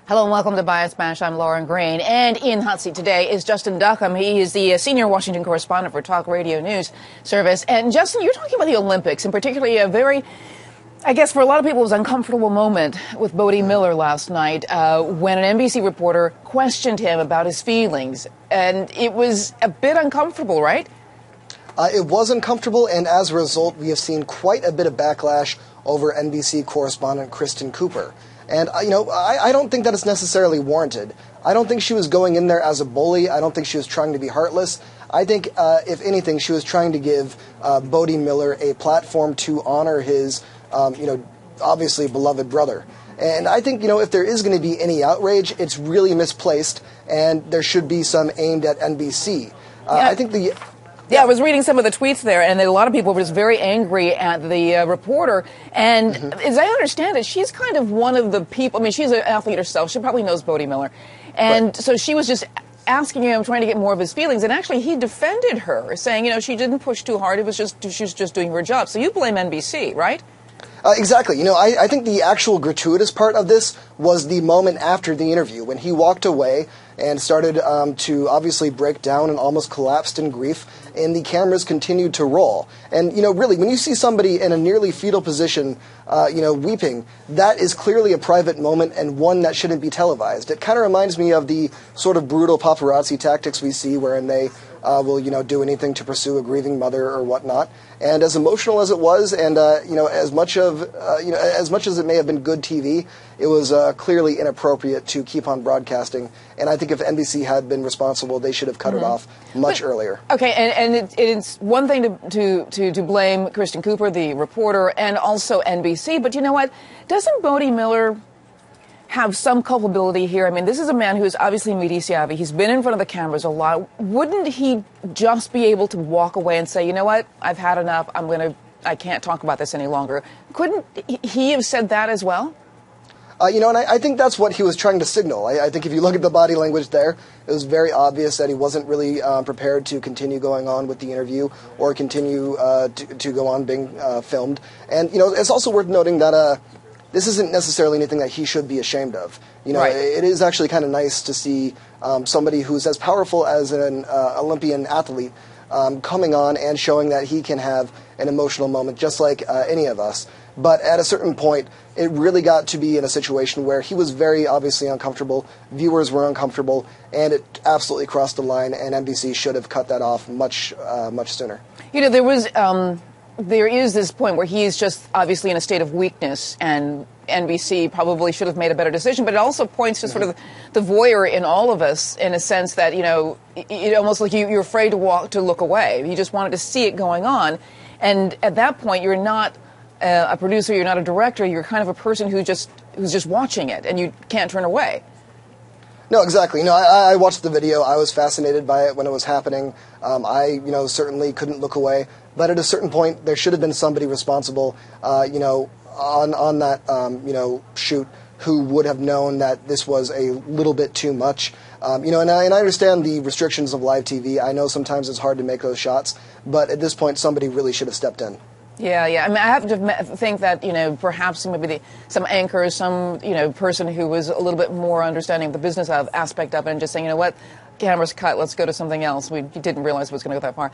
Hello and welcome to Bias Bash. I'm Lauren Green. And in Hot Seat today is Justin Duckham. He is the senior Washington correspondent for Talk Radio News Service. And Justin, you're talking about the Olympics, and particularly a very, I guess for a lot of people, it was an uncomfortable moment with Bode Miller last night when an NBC reporter questioned him about his feelings. And it was a bit uncomfortable, right? It was uncomfortable, and as a result, we have seen quite a bit of backlash over NBC correspondent Kristen Cooper. And, I don't think that it's necessarily warranted. I don't think she was going in there as a bully. I don't think she was trying to be heartless. I think, if anything, she was trying to give Bode Miller a platform to honor his, obviously beloved brother. And I think, if there is going to be any outrage, it's really misplaced, and there should be some aimed at NBC. I think the... Yeah, I was reading some of the tweets there, and a lot of people were just very angry at the reporter. And as I understand it, she's kind of one of the people. I mean, she's an athlete herself. She probably knows Bode Miller. And so she was just asking him, trying to get more of his feelings. And actually, he defended her, saying, she didn't push too hard. It was just, she was just doing her job. So you blame NBC, right? Exactly. I think the actual gratuitous part of this was the moment after the interview when he walked away and started to obviously break down and almost collapsed in grief, and the cameras continued to roll. And, really, when you see somebody in a nearly fetal position, weeping, that is clearly a private moment and one that shouldn't be televised. It kind of reminds me of the sort of brutal paparazzi tactics we see wherein they will, do anything to pursue a grieving mother or whatnot. And as emotional as it was, and as much as it may have been good TV, it was clearly inappropriate to keep on broadcasting. And I think if NBC had been responsible, they should have cut it off much earlier. Okay, and it's one thing to blame Kristen Cooper, the reporter, and also NBC. But you know what? Doesn't Bode Miller have some culpability here? I mean, this is a man who is obviously media savvy. He's been in front of the cameras a lot. Wouldn't he just be able to walk away and say, you know what, I've had enough. I can't talk about this any longer. Couldn't he have said that as well? And I think that's what he was trying to signal. I think if you look at the body language there, it was very obvious that he wasn't really prepared to continue going on with the interview or continue to go on being filmed. And, it's also worth noting that this isn't necessarily anything that he should be ashamed of. Right. It is actually kind of nice to see somebody who's as powerful as an Olympian athlete coming on and showing that he can have an emotional moment just like any of us. But at a certain point, it really got to be in a situation where he was very obviously uncomfortable, viewers were uncomfortable, and it absolutely crossed the line, and NBC should have cut that off much sooner. There is this point where he is just obviously in a state of weakness, and NBC probably should have made a better decision, but it also points to sort of the voyeur in all of us, in a sense that, it almost like you're afraid to look away. You just wanted to see it going on, and at that point, you're not a producer, you're not a director, you're kind of a person who's just watching it, and you can't turn away. No, exactly. I watched the video. I was fascinated by it when it was happening. I certainly couldn't look away. But at a certain point, there should have been somebody responsible, on that, shoot, who would have known that this was a little bit too much. And I understand the restrictions of live TV. I know sometimes it's hard to make those shots. But at this point, somebody really should have stepped in. Yeah. I mean, I have to think that, perhaps maybe some anchor, some, person who was a little bit more understanding of the business aspect of it and just saying, you know what, camera's cut, let's go to something else. We didn't realize it was going to go that far.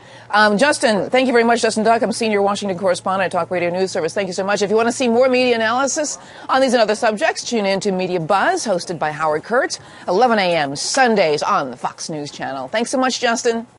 Justin, thank you very much. Justin Duckham, senior Washington correspondent at Talk Radio News Service. Thank you so much. If you want to see more media analysis on these and other subjects, tune in to Media Buzz, hosted by Howard Kurtz, 11 a.m. Sundays on the Fox News Channel. Thanks so much, Justin.